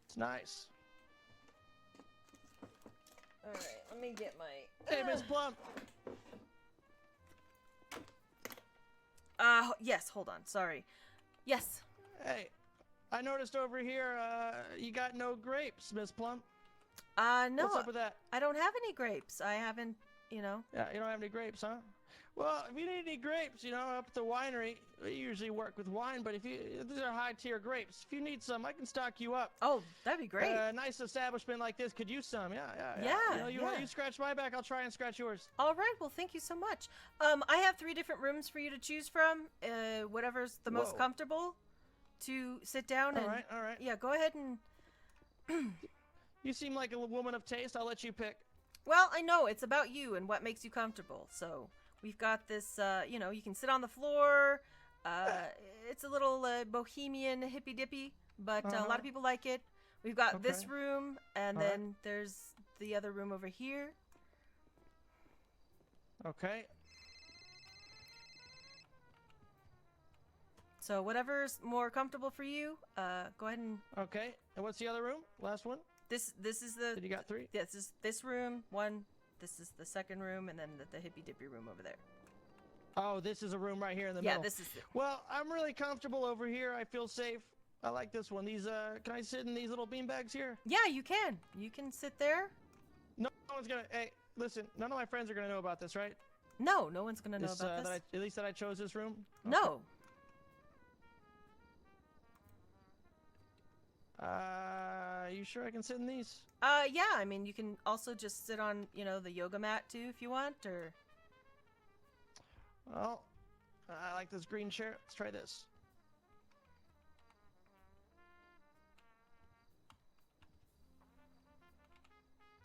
It's nice. Alright, let me get my... Hey, Miss Plum. Yes, hold on, sorry. Yes. Hey, I noticed over here, you got no grapes, Miss Plum. No. What's up with that? I don't have any grapes. I haven't, you know. Yeah, you don't have any grapes, huh? Well, if you need any grapes, you know, up at the winery, we usually work with wine, but if these are high-tier grapes. If you need some, I can stock you up. Oh, that'd be great. A nice establishment like this could use some. Yeah, You know, you scratch my back, I'll try and scratch yours. All right, well, thank you so much. I have 3 different rooms for you to choose from. Whatever's the most comfortable to sit down and... All right. Yeah, go ahead and... You seem like a woman of taste. I'll let you pick. Well, I know, it's about you and what makes you comfortable. So, we've got this, you know, you can sit on the floor. It's a little bohemian hippy-dippy, but a lot of people like it. We've got this room, and then there's the other room over here. Okay. So, whatever's more comfortable for you, go ahead and... Okay, and what's the other room? Last one? This is the... Did you got 3? This is this room, 1. This is the second room, and then the hippy-dippy room over there. Oh, this is a room right here in the middle. Yeah, this is it. Well, I'm really comfortable over here. I feel safe. I like this one. These, can I sit in these little beanbags here? Yeah, you can. You can sit there. No one's gonna, hey, listen, none of my friends are gonna know about this, right? No, no one's gonna know about this. At least that I chose this room? Okay. No. You sure I can sit in these? Yeah, I mean, you can also just sit on, you know, the yoga mat too if you want, or... Well, I like this green chair. Let's try this.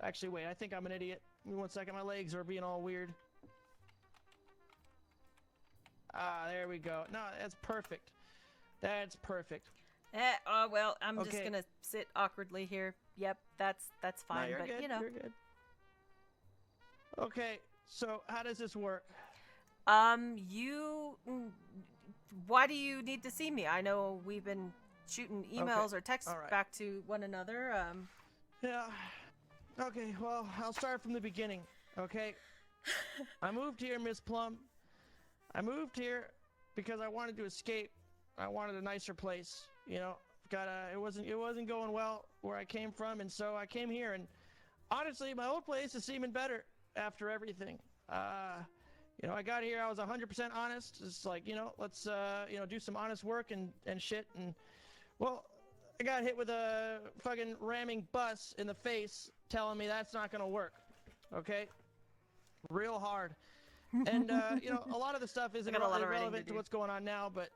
Actually, wait, I think I'm an idiot. Give me 1 second, my legs are being all weird. Ah, there we go. No, that's perfect. That's perfect. Well, I'm just gonna sit awkwardly here. Yep, that's fine, no, but good. you know. You're good. Okay, so how does this work? Why do you need to see me? I know we've been shooting emails or texts back to one another. Yeah. Okay, well, I'll start from the beginning, okay? I moved here, Miss Plum. I moved here because I wanted to escape. I wanted a nicer place, you know. It wasn't going well where I came from, and so I came here, and honestly, my old place is seeming better after everything. You know, I got here, I was 100% honest. It's like, you know, let's, you know, do some honest work and shit. And, well, I got hit with a fucking ramming bus in the face telling me that's not gonna work. Okay? Real hard. And, you know, a lot of the stuff isn't really relevant to what's going on now, but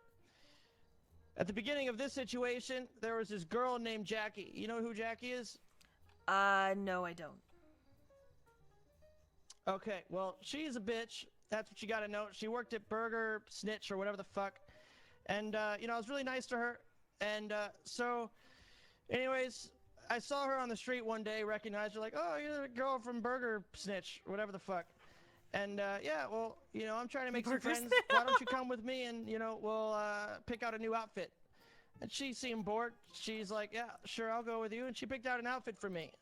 at the beginning of this situation, there was this girl named Jackie. You know who Jackie is? No, I don't. Okay, well, she's a bitch. That's what you gotta know. She worked at Burger Snitch or whatever the fuck. And, you know, I was really nice to her. And, so, anyways, I saw her on the street one day, recognized her, like, oh, you're the girl from Burger Snitch, whatever the fuck. And, yeah, well, you know, I'm trying to make some friends. Why don't you come with me and, you know, we'll, pick out a new outfit. And she seemed bored. She's like, yeah, sure, I'll go with you. And she picked out an outfit for me.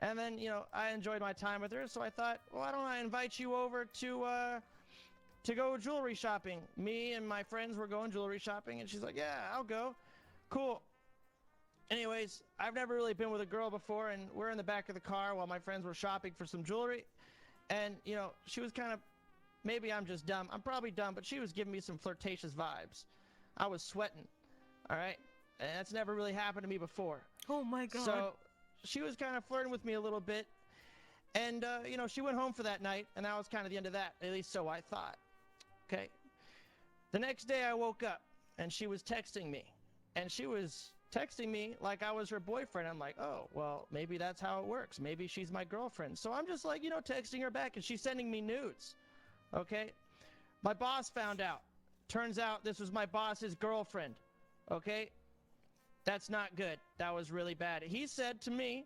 And then, you know, I enjoyed my time with her, so I thought, well, why don't I invite you over to go jewelry shopping? Me and my friends were going jewelry shopping, and she's like, yeah, I'll go. Cool. Anyways, I've never really been with a girl before, and we're in the back of the car while my friends were shopping for some jewelry. And, you know, she was kind of, maybe I'm just dumb. I'm probably dumb, but she was giving me some flirtatious vibes. I was sweating, all right? And that's never really happened to me before. Oh, my God. So she was kind of flirting with me a little bit. And, you know, she went home for that night, and that was kind of the end of that. At least so I thought. Okay. The next day I woke up, and she was texting me. And she was texting me like I was her boyfriend. I'm like, oh, well, maybe that's how it works. Maybe she's my girlfriend. So I'm just like, you know, texting her back, and she's sending me nudes. Okay. My boss found out. Turns out this was my boss's girlfriend. Okay. That's not good. That was really bad. He said to me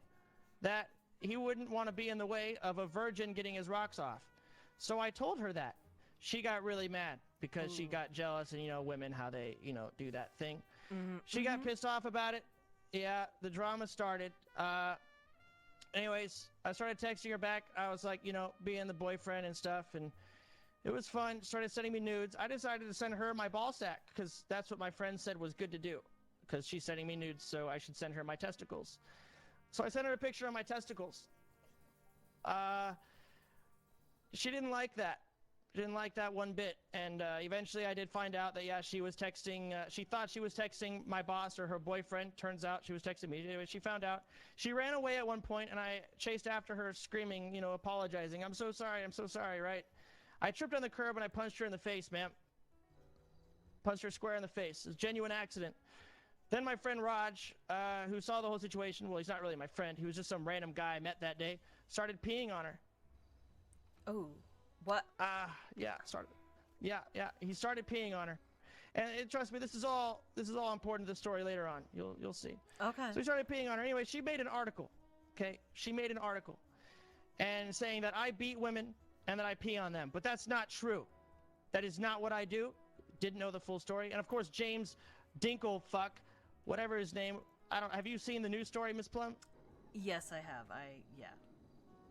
that he wouldn't want to be in the way of a virgin getting his rocks off. So I told her that. She got really mad. because she got jealous, and women, how they do that thing. She Mm-hmm. got pissed off about it. Yeah, the drama started. Anyways, I started texting her back. I was like, being the boyfriend and stuff, and it was fun. Started sending me nudes. I decided to send her my ball sack because that's what my friend said was good to do, because she's sending me nudes, so I should send her my testicles. So I sent her a picture of my testicles. She didn't like that. Didn't like that one bit. And eventually I did find out that, yeah, she was texting, she thought she was texting my boss or her boyfriend. Turns out she was texting me. Anyway, she found out. She ran away at one point, and I chased after her screaming, apologizing. I'm so sorry, right? I tripped on the curb and I punched her in the face, man. Punched her square in the face. It was a genuine accident. Then my friend Raj, who saw the whole situation, well, he's not really my friend. He was just some random guy I met that day, started peeing on her. Oh. What? Yeah, he started peeing on her. And trust me, this is all important to the story later on. You'll see. Okay. So he started peeing on her. Anyway, she made an article. Okay? She made an article. And saying that I beat women and that I pee on them. But that's not true. That is not what I do. Didn't know the full story. And of course, James Dingle whatever his name. Have you seen the news story, Miss Plum? Yes, I have. Yeah.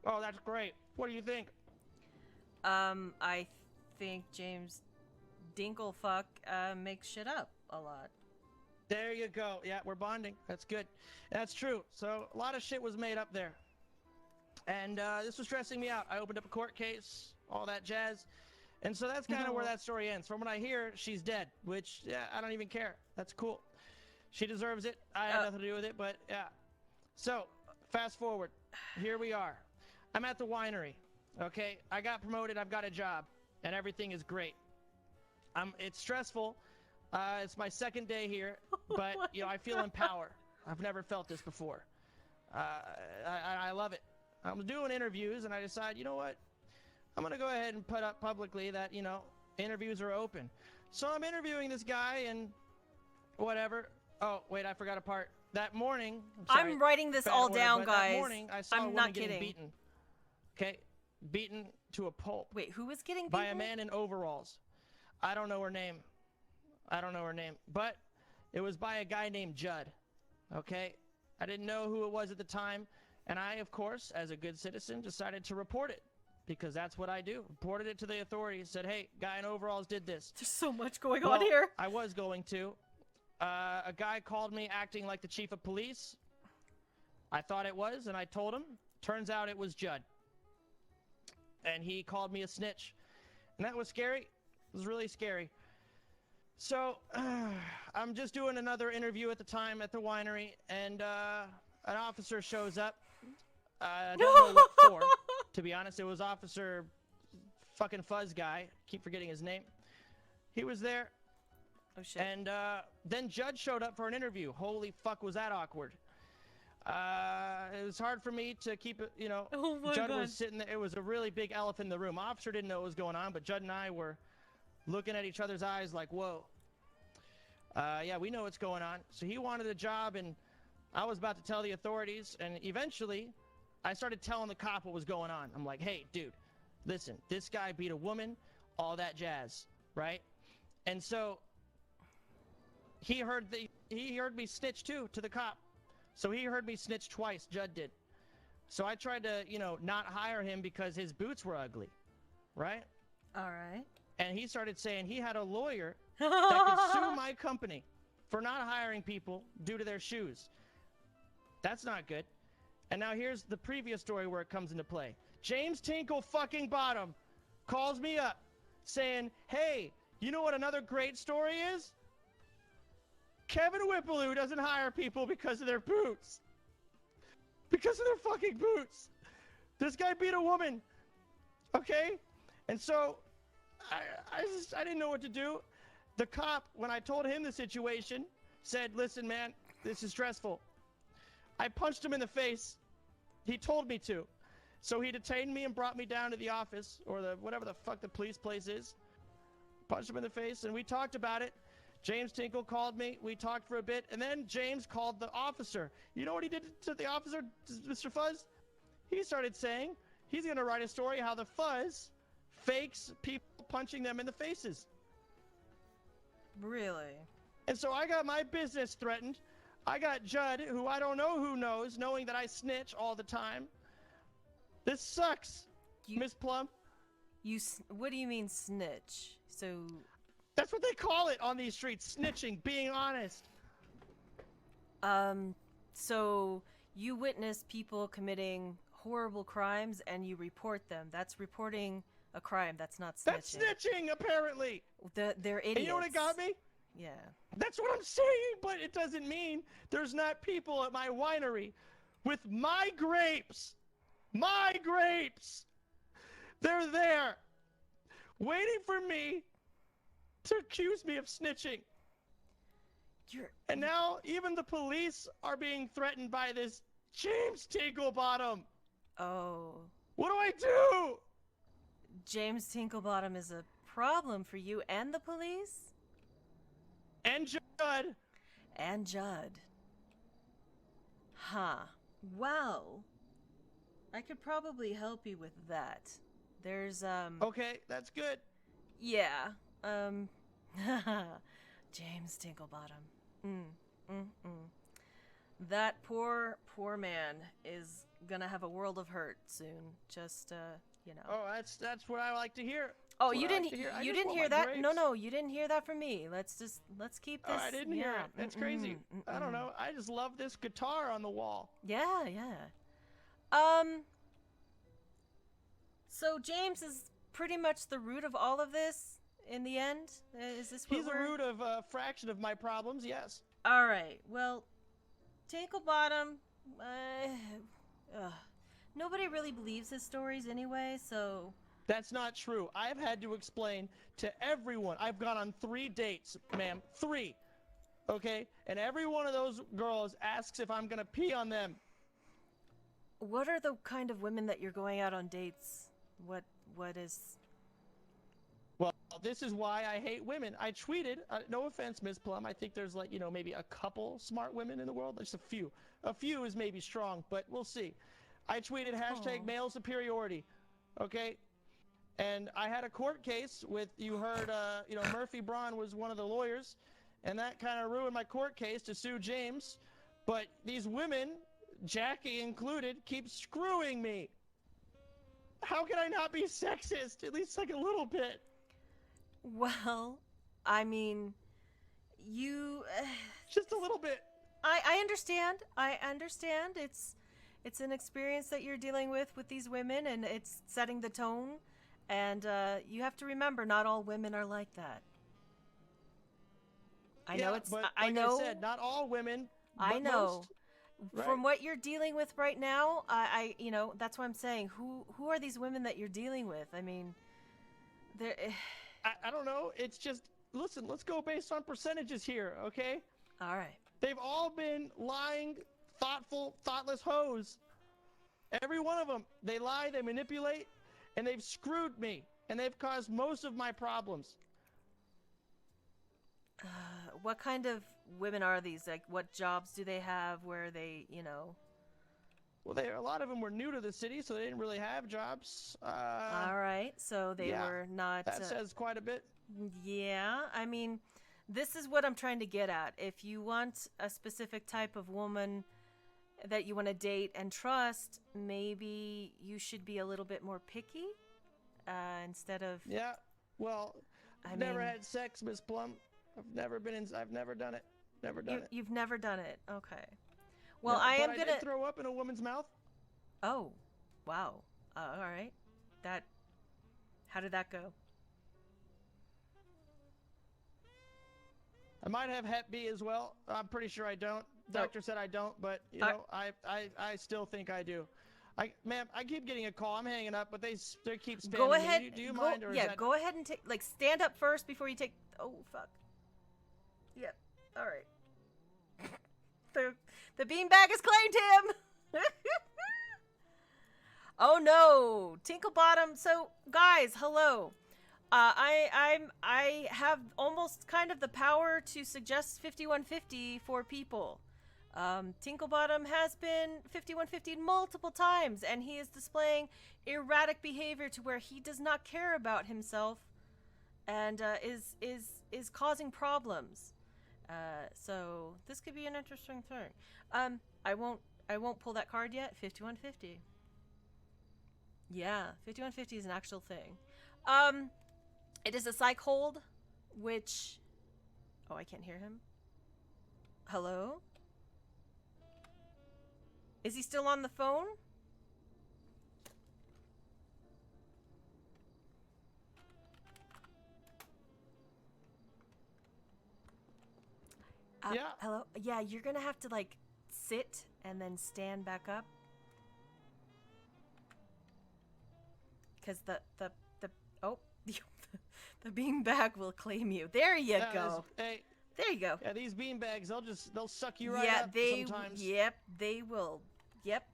Oh, that's great. What do you think? I think James Dinklefuck makes shit up a lot. There you go. Yeah, we're bonding. That's good. That's true. So a lot of shit was made up there. And this was stressing me out. I opened up a court case, all that jazz. And so that's kind of where that story ends. From what I hear, she's dead, which, yeah, I don't even care. That's cool. She deserves it. I had nothing to do with it, but yeah. So, fast forward. Here we are. I'm at the winery. Okay, I got promoted, I've got a job, and everything is great. It's stressful. It's my second day here, but I feel empowered. I've never felt this before. I love it. I'm doing interviews, and I decide, you know what? I'm gonna go ahead and put up publicly that interviews are open. So I'm interviewing this guy, and whatever. Oh wait, I forgot a part. That morning, I'm writing this all down, guys. That morning, I saw a woman not getting kidding. beaten. Okay. Beaten to a pulp. Wait, who was getting beaten? By a man in overalls. I don't know her name. But it was by a guy named Judd. Okay? I didn't know who it was at the time. And I, of course, as a good citizen, decided to report it. Because that's what I do. Reported it to the authorities. Said, hey, guy in overalls did this. There's so much going on here. I was going to. A guy called me acting like the chief of police. I thought it was, and I told him. Turns out it was Judd. And he called me a snitch. And that was scary. It was really scary. So, I'm just doing another interview at the time at the winery, and an officer shows up. I don't know what for, to be honest. It was Officer fucking Fuzz guy. Keep forgetting his name. He was there. Oh, shit. And then Judd showed up for an interview. Holy fuck, was that awkward. It was hard for me to keep it, Oh my Judd God. was sitting there. It was a really big elephant in the room. Officer didn't know what was going on, but Judd and I were looking at each other's eyes like, whoa. Yeah, we know what's going on. So he wanted a job, and I was about to tell the authorities, and eventually I started telling the cop what was going on. I'm like, hey, dude, listen, this guy beat a woman, all that jazz, right? And so he heard me snitch too to the cop. So he heard me snitch twice, Judd did. So I tried to, not hire him because his boots were ugly, right? All right. And he started saying he had a lawyer that could sue my company for not hiring people due to their shoes. That's not good. And now here's the previous story where it comes into play. James Tinkle fucking Bottom calls me up saying, hey, you know what another great story is? Kevin Whippaloo doesn't hire people because of their boots. Because of their fucking boots. This guy beat a woman. Okay? And so, I didn't know what to do. The cop, when I told him the situation, said, listen, man, this is stressful. I punched him in the face. He told me to. So he detained me and brought me down to the office, or whatever the fuck the police place is. Punched him in the face, and we talked about it. James Tinkle called me. We talked for a bit, and then James called the officer. You know what he did to the officer, Mr. Fuzz? He started saying he's going to write a story how the Fuzz fakes people punching them in the faces. Really? And so I got my business threatened. I got Judd, who I don't know who knows, knowing that I snitch all the time. This sucks, Miss Plum. What do you mean snitch? So... That's what they call it on these streets, snitching, being honest. So you witness people committing horrible crimes and you report them. That's reporting a crime. That's not snitching. That's snitching, apparently. They're idiots. And you know what it got me? Yeah. That's what I'm saying, but it doesn't mean there's not people at my winery with my grapes. My grapes. They're there, waiting for me to accuse me of snitching. And now even the police are being threatened by this James Tinkle Bottom. Oh. What do I do? James Tinkle Bottom is a problem for you and the police? And Judd. And Judd. Huh. Well, I could probably help you with that. There's, Okay, that's good. Yeah, James Tinkle Bottom. That poor man is gonna have a world of hurt soon. Just, you know. Oh, that's what I like to hear. Oh, That's you what I didn't like to hear. I you just didn't want hear my that? grapes. No, you didn't hear that from me. Let's keep this. Oh, I didn't hear it. That's crazy. I don't know. I just love this guitar on the wall. Yeah. So James is pretty much the root of all of this in the end? Is this what He's the root of a fraction of my problems, yes. All right. Well, Tinkle Bottom, nobody really believes his stories anyway, so... That's not true. I've had to explain to everyone. I've gone on 3 dates, ma'am. 3. Okay? And every one of those girls asks if I'm gonna pee on them. What are the kind of women that you're going out on dates? What is... Well, this is why I hate women. I tweeted, no offense, Miss Plum, I think there's like, maybe a couple smart women in the world. Just a few. A few is maybe strong, but we'll see. I tweeted hashtag male superiority. Okay? And I had a court case with, you heard, Murphy Braun was one of the lawyers, and that kind of ruined my court case to sue James. But these women, Jackie included, keep screwing me. How can I not be sexist? At least like a little bit. Well, I mean, you... Just a little bit. I understand. I understand. It's an experience that you're dealing with these women, and it's setting the tone. And you have to remember, not all women are like that. I know it's... But I like know. I said, not all women. I know. Most, right? From what you're dealing with right now, I that's what I'm saying. Who are these women that you're dealing with? I mean, they're... I don't know. It's just, listen, let's go based on percentages here, okay? All right. They've all been lying, thoughtless hoes. Every one of them. They lie, they manipulate, and they've screwed me. And they've caused most of my problems. What kind of women are these? Like, what jobs do they have where they, Well, a lot of them were new to the city, so they didn't really have jobs. All right, so they were not... That says quite a bit. Yeah, I mean, this is what I'm trying to get at. If you want a specific type of woman that you want to date and trust, maybe you should be a little bit more picky instead of... Yeah, well, I've never had sex, Miss Plum. I've never done it. Never done it. You've never done it. Okay. Well, No, I am but gonna... I did throw up in a woman's mouth. Oh, wow. All right. How did that go? I might have Hep B as well. I'm pretty sure I don't. Doctor said I don't, but I still think I do. Ma'am, I keep getting a call. I'm hanging up, but they keep spamming Go ahead. me. Do you mind? Or yeah, go ahead and stand up first before you take... Oh, fuck. Yep. All right. The beanbag has claimed him. Oh no, Tinkle Bottom. So guys, hello. I have almost kind of the power to suggest 5150 for people. Tinkle Bottom has been 5150 multiple times, and he is displaying erratic behavior to where he does not care about himself and is causing problems. So this could be an interesting thing. I won't pull that card yet. 5150. Yeah, 5150 is an actual thing. It is a psych hold, which. Oh, I can't hear him. Hello? Is he still on the phone? Yeah. Hello? Yeah, you're gonna have to, like, sit and then stand back up. Because oh, the beanbag will claim you. There you go. Hey. There you go. Yeah, these beanbags, they'll suck you right up sometimes. Yep, they will. Yep.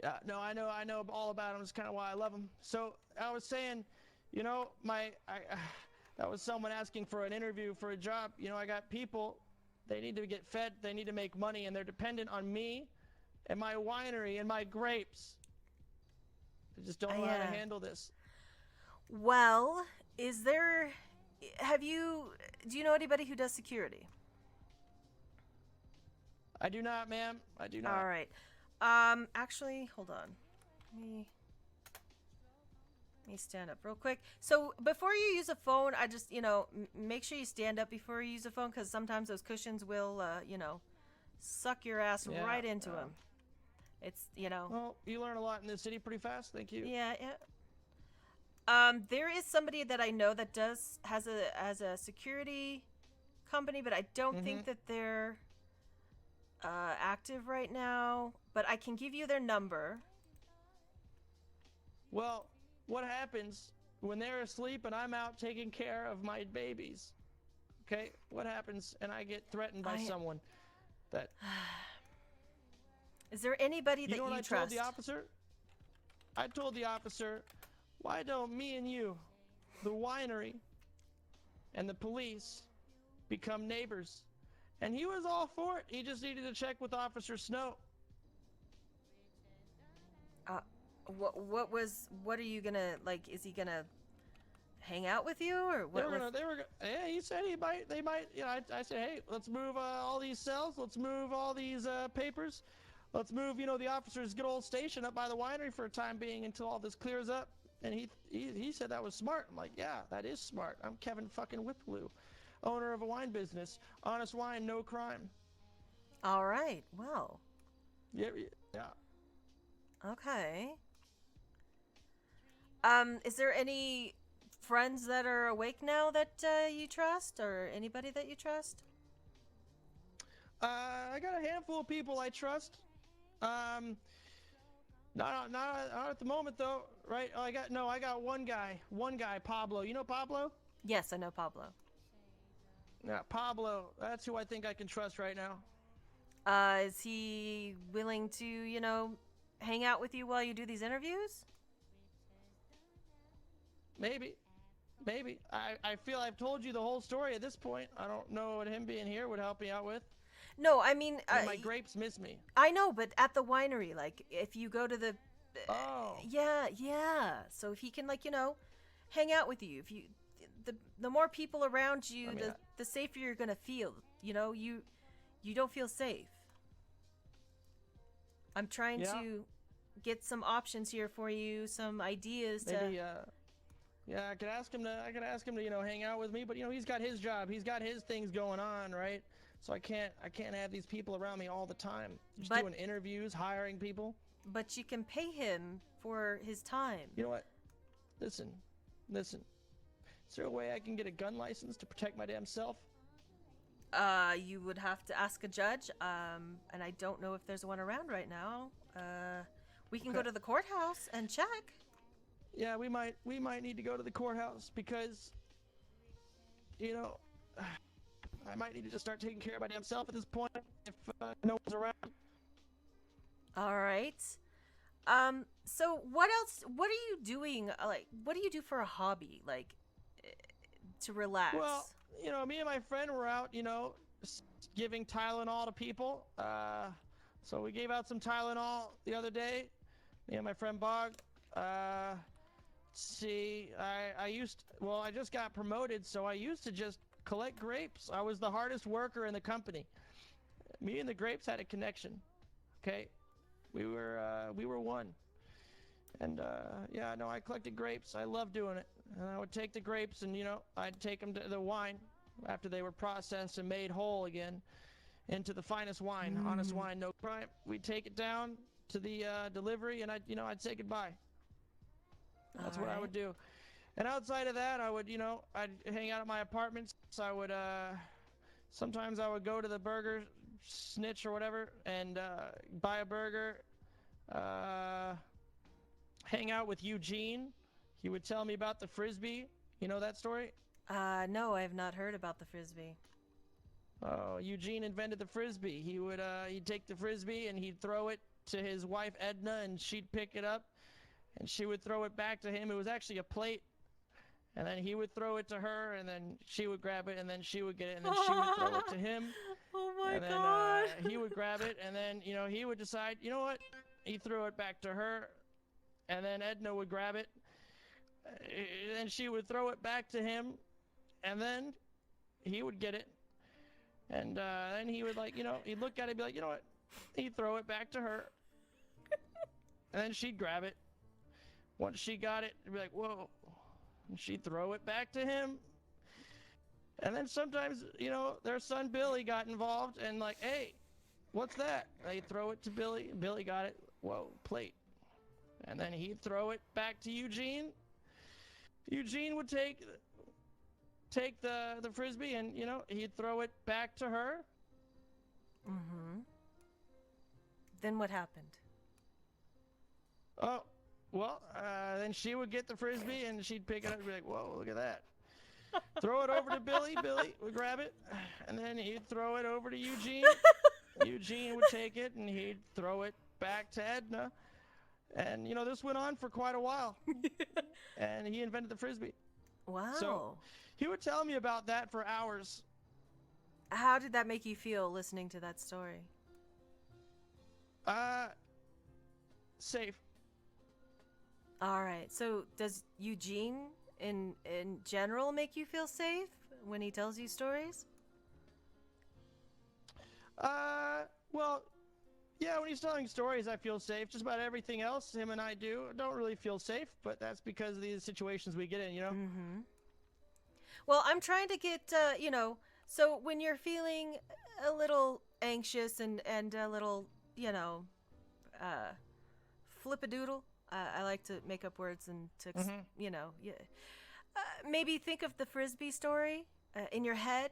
Yeah, no, I know all about them. It's kind of why I love them. So I was saying, you know, that was someone asking for an interview for a job. You know, I got people, they need to get fed, they need to make money, and they're dependent on me and my winery and my grapes. I just don't know how to handle this. Well, do you know anybody who does security? I do not, ma'am. I do not. All right. Actually, hold on. Let me stand up real quick. So before you use a phone, I just, make sure you stand up before you use a phone, because sometimes those cushions will, suck your ass right into them. It's, Well, you learn a lot in this city pretty fast. Thank you. Yeah. There is somebody that I know that has a security company, but I don't think that they're active right now. But I can give you their number. Well, what happens when they're asleep and I'm out taking care of my babies? Okay, what happens and I get threatened by someone that... Is there anybody that you trust? trust? Told the officer? I told the officer, why don't me and you, the winery, and the police become neighbors? And he was all for it. He just needed to check with Officer Snow. What are you gonna, like, is he gonna hang out with you, or what? Yeah, he said they might, I said, hey, let's move all these cells, let's move all these papers, let's move, the officer's good old station up by the winery for a time being until all this clears up. And he said that was smart. I'm like, yeah, that is smart. I'm Kevin fucking Whipploo, owner of a wine business. Honest wine, no crime. All right, well. Yeah. Okay. Is there any friends that are awake now that you trust, or anybody that you trust? I got a handful of people I trust. Not at the moment though, right? I got one guy, Pablo. You know Pablo? Yes, I know Pablo. Yeah, Pablo. That's who I think I can trust right now. Is he willing to, hang out with you while you do these interviews? Maybe. I feel I've told you the whole story at this point. I don't know what him being here would help me out with. No, I mean... my grapes miss me. I know, but at the winery, like, if you go to the... Oh. Yeah. So if he can, like, hang out with you. If you... The more people around you, the safer you're gonna feel. You don't feel safe. I'm trying to get some options here for you, some ideas. Maybe, yeah, I could ask him to, hang out with me, but he's got his job, he's got his things going on, right? So I can't have these people around me all the time. Just doing interviews, hiring people. But you can pay him for his time. You know what? Listen. Is there a way I can get a gun license to protect my damn self? You would have to ask a judge, and I don't know if there's one around right now. We can go to the courthouse and check. Yeah, we might need to go to the courthouse because, I might need to just start taking care of my damn self at this point if no one's around. All right. So what else? What are you doing? Like, what do you do for a hobby? Like, to relax? Well, me and my friend were out, giving Tylenol to people. So we gave out some Tylenol the other day. Me and my friend Bog. see, well, I just got promoted, so I used to just collect grapes. I was the hardest worker in the company. Me and the grapes had a connection. Okay, we were one. And yeah, no, I collected grapes. I loved doing it. And I would take the grapes and, I'd take them to the wine after they were processed and made whole again into the finest wine, honest wine, no crime. We'd take it down to the delivery and I'd say goodbye. That's what I would do. And outside of that, I would, I'd hang out at my apartments. I would, sometimes I would go to the burger snitch or whatever and buy a burger, hang out with Eugene. He would tell me about the Frisbee. You know that story? No, I have not heard about the Frisbee. Oh, Eugene invented the Frisbee. He'd take the Frisbee and he'd throw it to his wife Edna and she'd pick it up and she would throw it back to him. It was actually a plate. And then he would throw it to her, and then she would grab it, and then she would get it, and then she would throw it to him. Oh my and then, God! He would grab it, and then he would decide, you know what? He threw it back to her, and then Edna would grab it, and she would throw it back to him, and then he would get it, and then he would he'd look at it, and be like, you know what? He'd throw it back to her, and then she'd grab it. Once she got it, it'd be like, whoa. And she'd throw it back to him. And then sometimes, their son Billy got involved and like, hey, what's that? They'd throw it to Billy. Billy got it. Whoa, plate. And then he'd throw it back to Eugene. Eugene would take the Frisbee and, he'd throw it back to her. Mm-hmm. Then what happened? Oh. Well, then she would get the Frisbee and she'd pick it up and be like, whoa, look at that. Throw it over to Billy. Billy would grab it. And then he'd throw it over to Eugene. Eugene would take it and he'd throw it back to Edna. And, this went on for quite a while. And he invented the Frisbee. Wow. So he would tell me about that for hours. How did that make you feel listening to that story? Safe. All right. So does Eugene in general make you feel safe when he tells you stories? Well, yeah, when he's telling stories, I feel safe. Just about everything else him and I don't really feel safe, but that's because of these situations we get in, Mm-hmm. Well, I'm trying to get, so when you're feeling a little anxious and a little, flip-a-doodle, I like to make up words and to, maybe think of the Frisbee story in your head,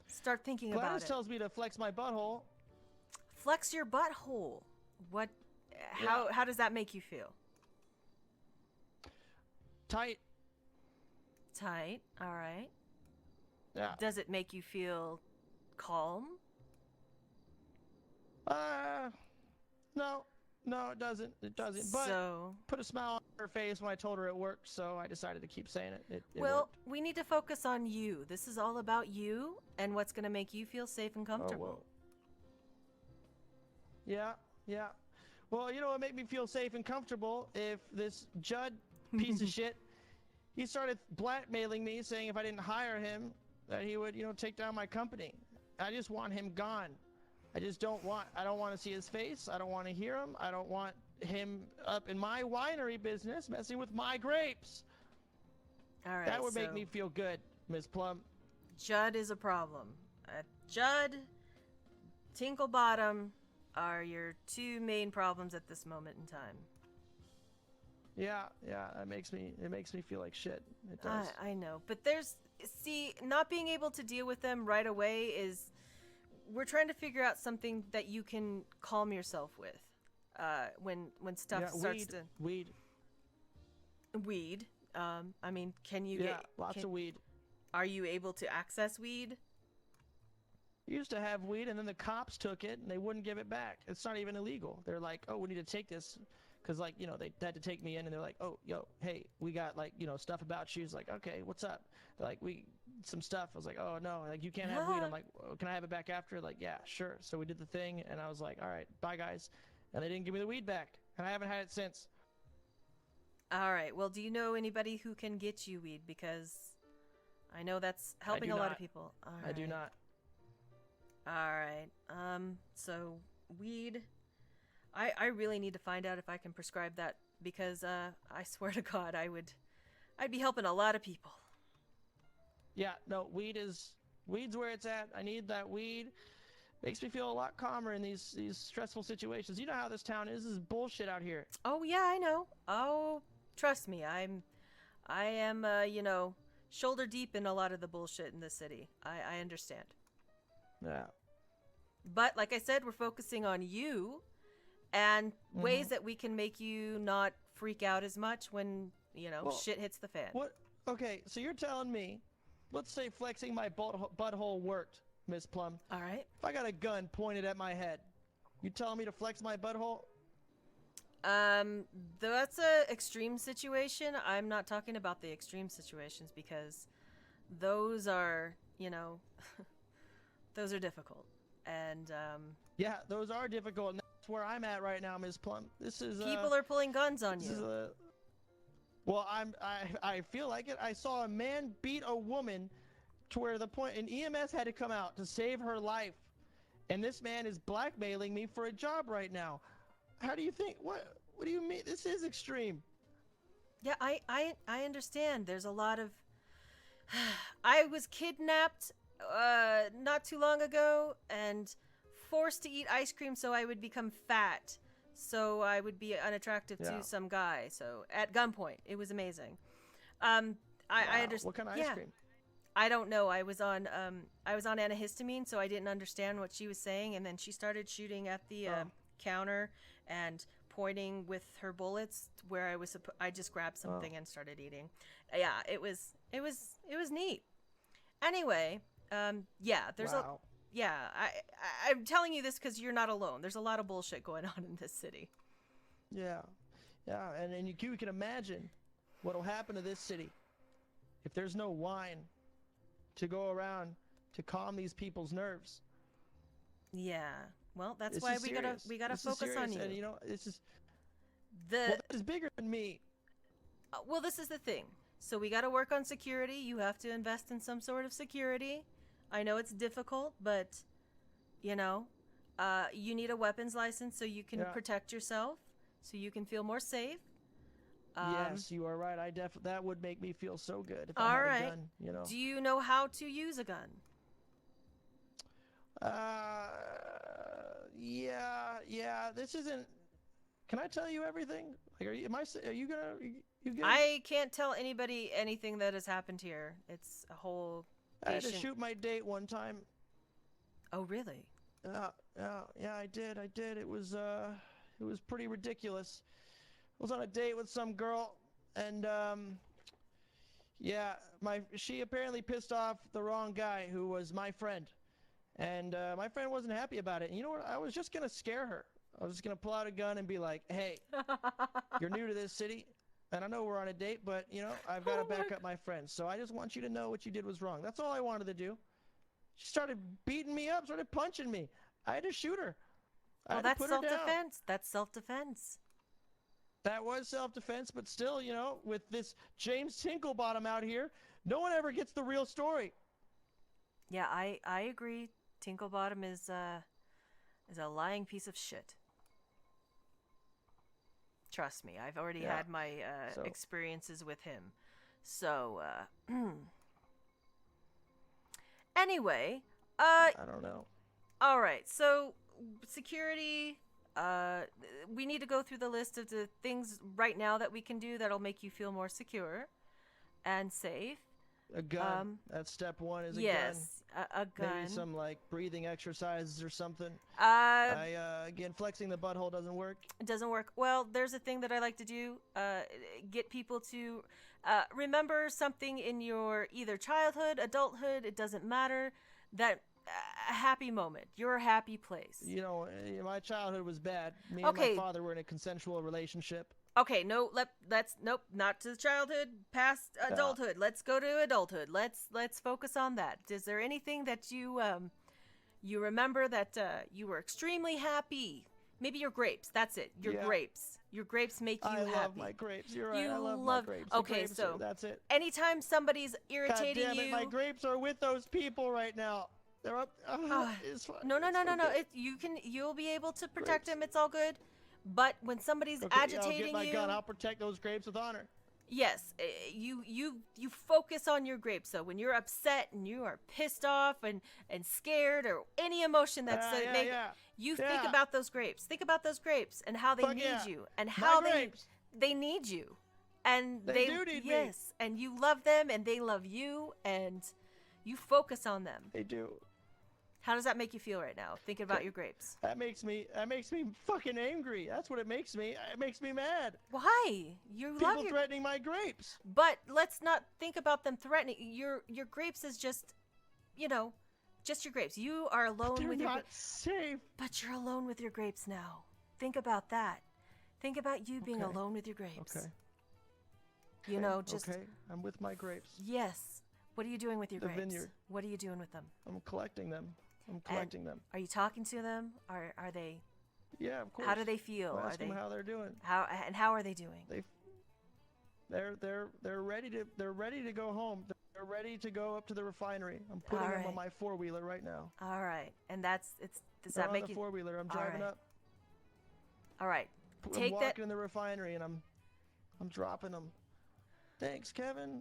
start thinking about it. Gladys tells me to flex my butthole. Flex your butthole. What? How does that make you feel? Tight. Tight. All right. Yeah. Does it make you feel calm? No, it doesn't. It doesn't. But put a smile on her face when I told her it worked, so I decided to keep saying it. It worked. We need to focus on you. This is all about you and what's going to make you feel safe and comfortable. Oh, whoa. Yeah. Well, what made me feel safe and comfortable? If this Judd piece of shit, he started blackmailing me, saying if I didn't hire him, that he would, take down my company. I just want him gone. I don't want to see his face. I don't want to hear him. I don't want him up in my winery business messing with my grapes. All right. That would make me feel good, Ms. Plum. Judd is a problem. Judd, Tinkle Bottom are your two main problems at this moment in time. Yeah, it makes me feel like shit. It does. I know, but not being able to deal with them right away is. We're trying to figure out something that you can calm yourself with when stuff starts to... Weed. I mean, can you get... lots of weed. Are you able to access weed? Used to have weed, and then the cops took it, and they wouldn't give it back. It's not even illegal. They're like, oh, we need to take this. Because, they had to take me in, and they're like, oh, hey, we got, stuff about you. It's like, okay, what's up? They're like, some stuff. I was like, oh, no, you can't have weed. I'm like, oh, can I have it back after? Like, yeah, sure. So we did the thing, and I was like, all right, bye, guys. And they didn't give me the weed back, and I haven't had it since. All right. Well, do you know anybody who can get you weed? Because I know that's helping a lot of people. All right. I do not. All right. So weed. I really need to find out if I can prescribe that because I swear to God, I'd be helping a lot of people. Yeah, no, weed's where it's at. I need that weed. Makes me feel a lot calmer in these stressful situations. You know how this town is. This is bullshit out here. Oh yeah, I know. Oh, trust me, I am shoulder deep in a lot of the bullshit in this city. I understand. Yeah. But like I said, we're focusing on you and ways that we can make you not freak out as much when, shit hits the fan. What? Okay, so you're telling me, let's say flexing my butthole worked, Miss Plum. All right. If I got a gun pointed at my head, you telling me to flex my butthole? That's a extreme situation. I'm not talking about the extreme situations because those are, those are difficult. And, yeah, those are difficult. And that's where I'm at right now, Miss Plum. This is, people are pulling guns on you. Well, I feel like it. I saw a man beat a woman to where the point, and EMS had to come out to save her life. And this man is blackmailing me for a job right now. How do you think? What do you mean? This is extreme. Yeah, I understand. There's a lot of... I was kidnapped not too long ago and forced to eat ice cream so I would become fat. So I would be unattractive to some guy. So at gunpoint. It was amazing. I understand. What kind of ice cream? I don't know. I was on antihistamine, so I didn't understand what she was saying, and then she started shooting at the counter and pointing with her bullets where I just grabbed something and started eating. Yeah, it was neat. Anyway, there's I'm telling you this because you're not alone. There's a lot of bullshit going on in this city. Yeah, and you can imagine what'll happen to this city if there's no wine to go around to calm these people's nerves. Yeah, well, that's why we gotta focus on you. And this is bigger than me. Well, this is the thing. So we gotta work on security. You have to invest in some sort of security. I know it's difficult, but you need a weapons license so you can protect yourself, so you can feel more safe. Yes, you are right. That would make me feel so good if I had a gun. Do you know how to use a gun? Yeah. This isn't. Can I tell you everything? Like, are you good? I can't tell anybody anything that has happened here. It's a whole. I had to shoot my date one time. Oh, really? Yeah, I did. It was pretty ridiculous. I was on a date with some girl, and she apparently pissed off the wrong guy who was my friend, and my friend wasn't happy about it. And you know what? I was just gonna scare her. I was just gonna pull out a gun and be like, "Hey, you're new to this city, and I know we're on a date, but I've got to back up my friends. So I just want you to know what you did was wrong." That's all I wanted to do. She started beating me up, started punching me. I had to shoot her. Well, that's self-defense. That's self-defense. That was self-defense, but still, with this James Tinkle Bottom out here, no one ever gets the real story. Yeah, I agree. Tinkle Bottom is a lying piece of shit. Trust me, I've already had my experiences with him. So, anyway, I don't know. All right, so security. We need to go through the list of the things right now that we can do that'll make you feel more secure and safe. A gun. That's step one. Is a gun. Yes, a gun. Maybe some breathing exercises or something. Again, flexing the butthole doesn't work. It doesn't work. Well, there's a thing that I like to do. Get people to remember something in your either childhood, adulthood. It doesn't matter. That a happy moment, your happy place. My childhood was bad. Me and my father were in a consensual relationship. Okay, let's not to childhood, past adulthood. Let's go to adulthood. Let's focus on that. Is there anything that you remember that you were extremely happy Maybe your grapes. That's it. Your grapes. Your grapes make you happy. I love my grapes. You're right. You I love my grapes. The Okay, grapes so that's it. anytime somebody's irritating God damn it, you, my grapes are with those people right now. They're up. It's fine. no. Okay. You'll be able to protect them. It's all good. But when somebody's Okay, agitating I'll get my you, gun. I'll protect those grapes with honor. yes, you focus on your grapes. So when you're upset and you are pissed off and scared or any emotion that's you think about those grapes. Think about those grapes and how they need you and how they need you. And they do need me. Yes, and you love them and they love you and you focus on them. They do. How does that make you feel right now, thinking about your grapes? That makes me fucking angry. That's what it makes me. It makes me mad. Why? People threatening my grapes. But let's not think about them threatening. Your grapes is just, just your grapes. You are alone with your grapes. Safe. But you're alone with your grapes now. Think about that. Think about you being alone with your grapes. Okay. Just okay. I'm with my grapes. Yes. What are you doing with your grapes? Vineyard. What are you doing with them? I'm collecting them. Are you talking to them? Are they? Yeah, of course. How do they feel? Ask them how they're doing. How are they doing? They're ready to go home. They're ready to go up to the refinery. I'm putting them on my 4-wheeler right now. All right, and does They're that make on the you? 4-wheeler. I'm driving up. All right, I'm walking in the refinery and I'm dropping them. Thanks, Kevin.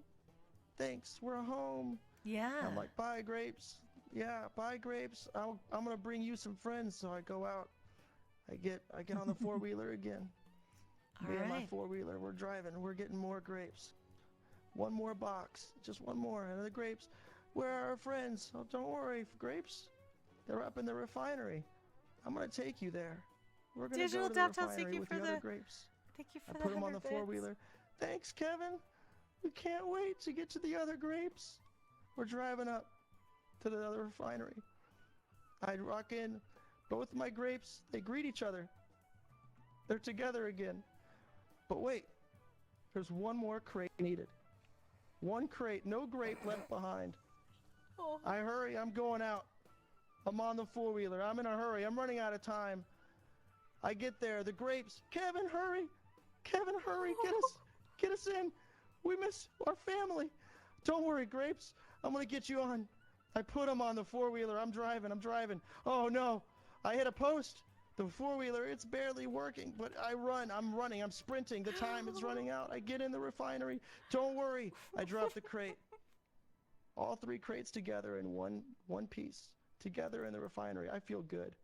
Thanks. We're home. Yeah. I'm like, bye, grapes. Yeah, bye, grapes. I'm gonna bring you some friends. So I go out. I get on the 4-wheeler again. Me and my 4-wheeler. We're driving. We're getting more grapes. One more box. Just one more. And the grapes. Where are our friends? Oh, don't worry, grapes. They're up in the refinery. I'm gonna take you there. We're gonna go to the refinery with the other grapes. Thank you for I put them on the 4-wheeler. Thanks, Kevin. We can't wait to get to the other grapes. We're driving up to the other refinery. I rock in. Both my grapes, they greet each other. They're together again. But wait, there's one more crate needed. One crate, no grape left behind. Oh. I hurry, I'm going out. I'm on the 4-wheeler. I'm in a hurry. I'm running out of time. I get there. The grapes. Kevin, hurry. Kevin, hurry. Get us in. We miss our family. Don't worry, grapes. I'm going to get you on. I put them on the 4-wheeler. I'm driving. Oh, no. I hit a post. The 4-wheeler, it's barely working, but I'm running. I'm sprinting. The time is running out. I get in the refinery. Don't worry. I drop the crate. All 3 crates together in one piece. Together in the refinery. I feel good.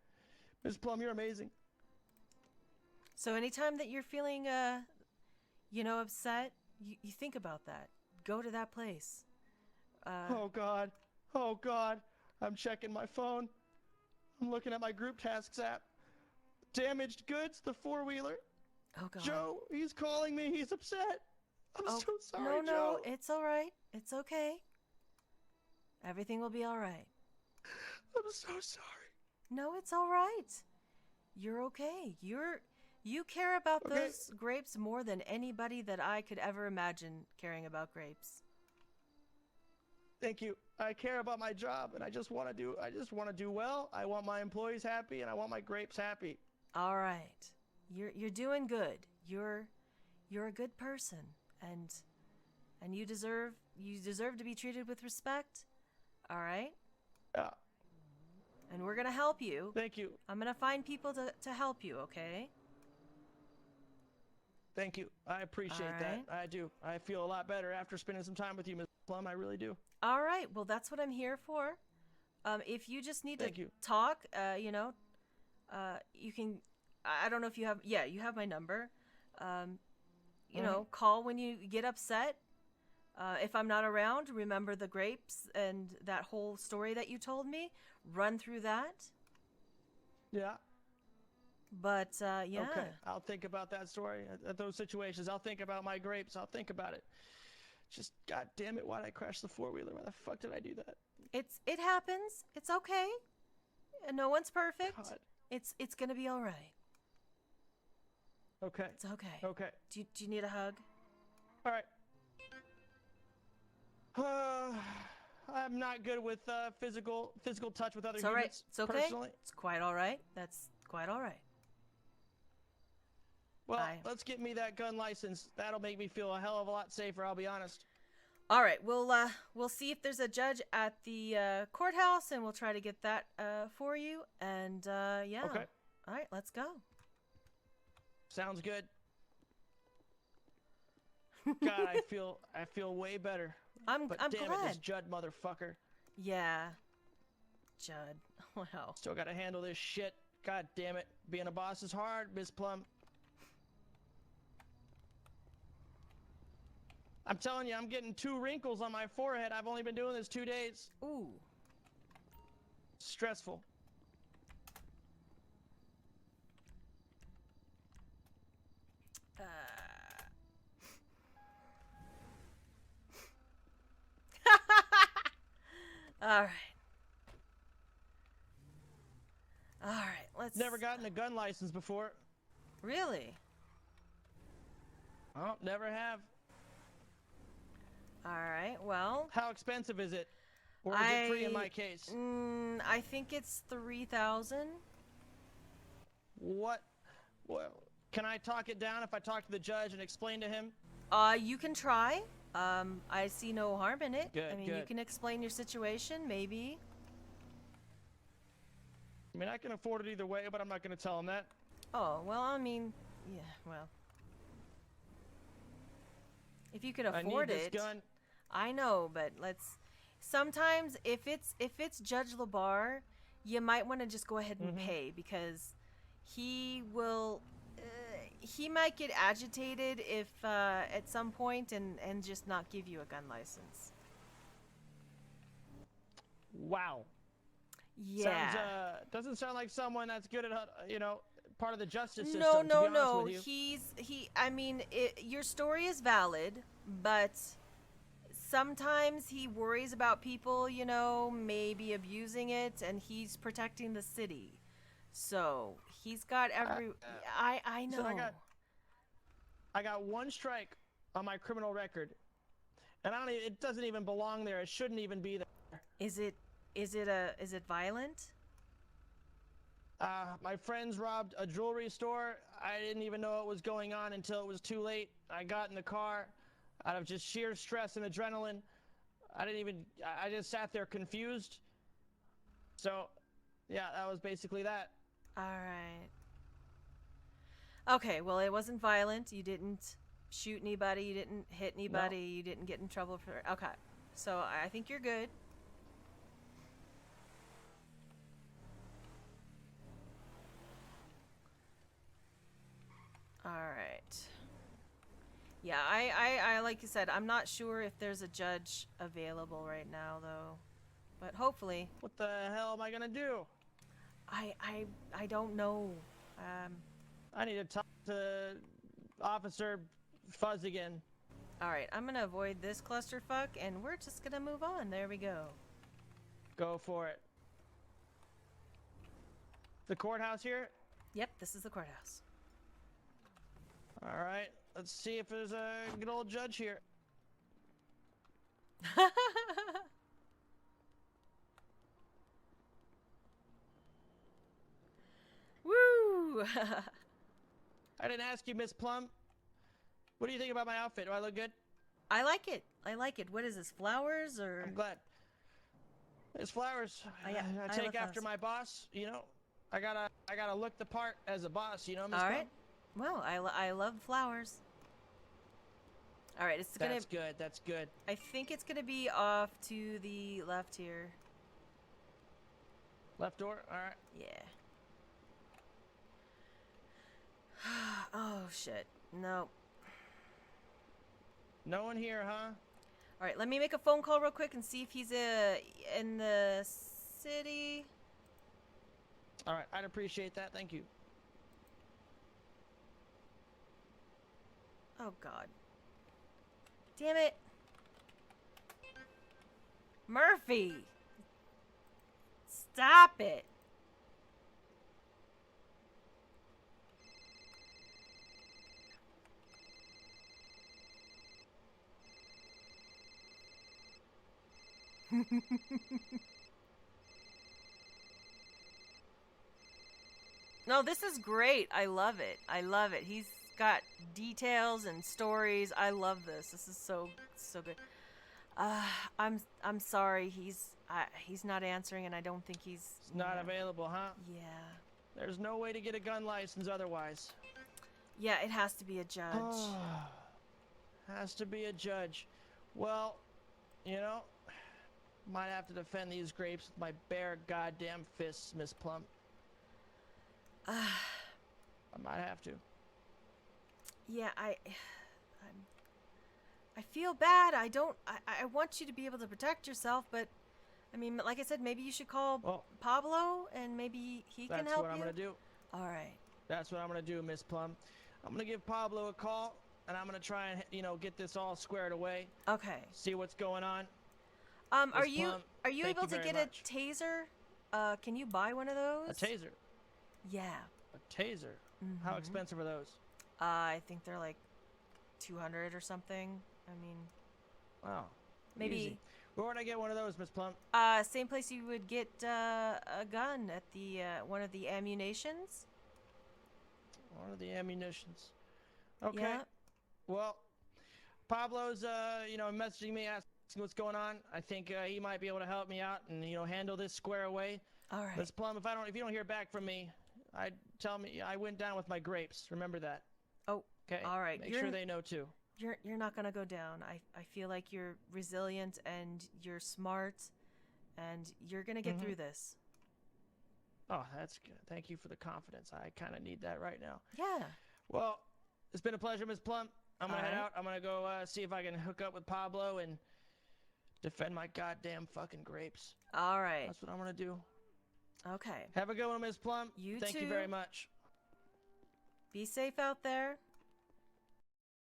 Ms. Plum, you're amazing. So anytime that you're feeling, upset, you think about that. Go to that place. Oh, God. I'm checking my phone. I'm looking at my group tasks app. Damaged goods, the 4-wheeler. Oh, God. Joe, he's calling me. He's upset. I'm so sorry, No, Joe. it's all right. It's okay. Everything will be all right. I'm so sorry. No, it's all right. You're okay. You care about those grapes more than anybody that I could ever imagine caring about grapes. Thank you. I care about my job, and I just want to do well. I want my employees happy, and I want my grapes happy. All right. You're doing good. You're a good person, and you deserve to be treated with respect. All right? Yeah. And we're going to help you. Thank you. I'm going to find people to help you, okay? Thank you. I appreciate that. I do. I feel a lot better after spending some time with you, Ms. Plum. I really do. All right. Well, that's what I'm here for. If you just need to talk, you can. I don't know if you have. Yeah, you have my number. Call when you get upset. If I'm not around, remember the grapes and that whole story that you told me. Run through that. Yeah. But, yeah. Okay, I'll think about that story. At those situations, I'll think about my grapes. I'll think about it. Just, God damn it, why did I crash the 4-wheeler? Why the fuck did I do that? It happens. It's okay. No one's perfect. God. It's gonna be all right. Okay. It's okay. Okay. Do you need a hug? All right. I'm not good with physical touch with other humans. It's all right. It's okay. Personally. It's quite all right. That's quite all right. Well, I... let's get me that gun license. That'll make me feel a hell of a lot safer, I'll be honest. All right, we'll see if there's a judge at the courthouse, and we'll try to get that for you. And yeah. Okay. All right, let's go. Sounds good. God, I feel way better. I'm damn glad. it, this Judd motherfucker. Yeah. Judd. Wow. Still gotta handle this shit. God damn it. Being a boss is hard, Miss Plum. I'm telling you, I'm getting 2 wrinkles on my forehead. I've only been doing this 2 days. Ooh. Stressful. All right. All right, let's... Never gotten a gun license before. Really? Oh, never have. All right, well... How expensive is it? Or is it free in my case? I think it's 3,000. What? Well, can I talk it down if I talk to the judge and explain to him? You can try. I see no harm in it. Good, I mean, you good. can explain your situation, maybe. I mean, I can afford it either way, but I'm not going to tell him that. Oh, well, I mean, yeah, well. If you could afford I need this it. gun. I know, but let's... Sometimes, if it's Judge LeBar, you might want to just go ahead and pay, because he will... he might get agitated if at some point and just not give you a gun license. Wow. Yeah. Sounds, doesn't sound like someone that's good at, part of the justice system, No, to no, be no. honest with you. I mean, your story is valid, but sometimes he worries about people, maybe abusing it, and he's protecting the city. So he's got every... I know. So I got 1 strike on my criminal record, and it doesn't even belong there. It shouldn't even be there. Is it violent? My friends robbed a jewelry store. I didn't even know what was going on until it was too late. I got in the car out of just sheer stress and adrenaline. I just sat there confused. So, yeah, that was basically that. All right. Okay, well, it wasn't violent. You didn't shoot anybody. You didn't hit anybody. No. You didn't get in trouble for... Okay. So I think you're good. All right. Yeah, I like you said, I'm not sure if there's a judge available right now, though. But hopefully. What the hell am I gonna do? I don't know. I need to talk to Officer Fuzz again. All right, I'm gonna avoid this clusterfuck, and we're just gonna move on. There we go. Go for it. The courthouse here? Yep, this is the courthouse. All right, let's see if there's a good old judge here. Woo! I didn't ask you, Miss Plum. What do you think about my outfit? Do I look good? I like it. I like it. What is this, flowers or? I'm glad. It's flowers. Oh, yeah, I I take love after flowers. my boss, I gotta look the part as a boss, Miss Plum? All right. Well, I love flowers. All right, it's gonna. That's good. That's good. I think it's gonna be off to the left here. Left door. All right. Yeah. Oh shit. No. No one here, huh? All right, let me make a phone call real quick and see if he's in the city. All right. I'd appreciate that. Thank you. Oh god. Damn it. Murphy. Stop it. No, this is great. I love it. I love it. He's got details and stories. I love this. This is so good. I'm sorry. He's not answering, and I don't think he's Not available, huh? Yeah. There's no way to get a gun license otherwise. Yeah, it has to be a judge. Has to be a judge. Well, you know, might have to defend these grapes with my bare goddamn fists, Miss Plum. I might have to. Yeah, I feel bad. I want you to be able to protect yourself, but I mean, like I said, maybe you should call Pablo, and maybe he can help you. That's what I'm gonna do. All right. That's what I'm gonna do, Miss Plum. I'm gonna give Pablo a call, and I'm gonna try and get this all squared away. Okay. See what's going on. Are you able to get a taser? Can you buy one of those? A taser. Yeah. A taser. How expensive are those? I think they're like 200 or something. I mean. Wow. Maybe. Easy. Where would I get one of those, Miss Plum? Same place you would get a gun at the one of the ammunitions. One of the ammunitions. Okay. Yeah. Well, Pablo's messaging me asking what's going on. I think he might be able to help me out and handle this square away. All right. Miss Plum, if you don't hear back from me, tell me I went down with my grapes. Remember that. Oh. Okay. All right. Make sure they know too. You're not gonna go down. I feel like you're resilient and you're smart, and you're gonna get through this. Oh, that's good. Thank you for the confidence. I kind of need that right now. Yeah. Well, it's been a pleasure, Miss Plum. I'm gonna head right. out. I'm gonna go see if I can hook up with Pablo and defend my goddamn fucking grapes. All right. That's what I'm gonna do. Okay. Have a good one, Miss Plum. You Thank too. you very much. Be safe out there.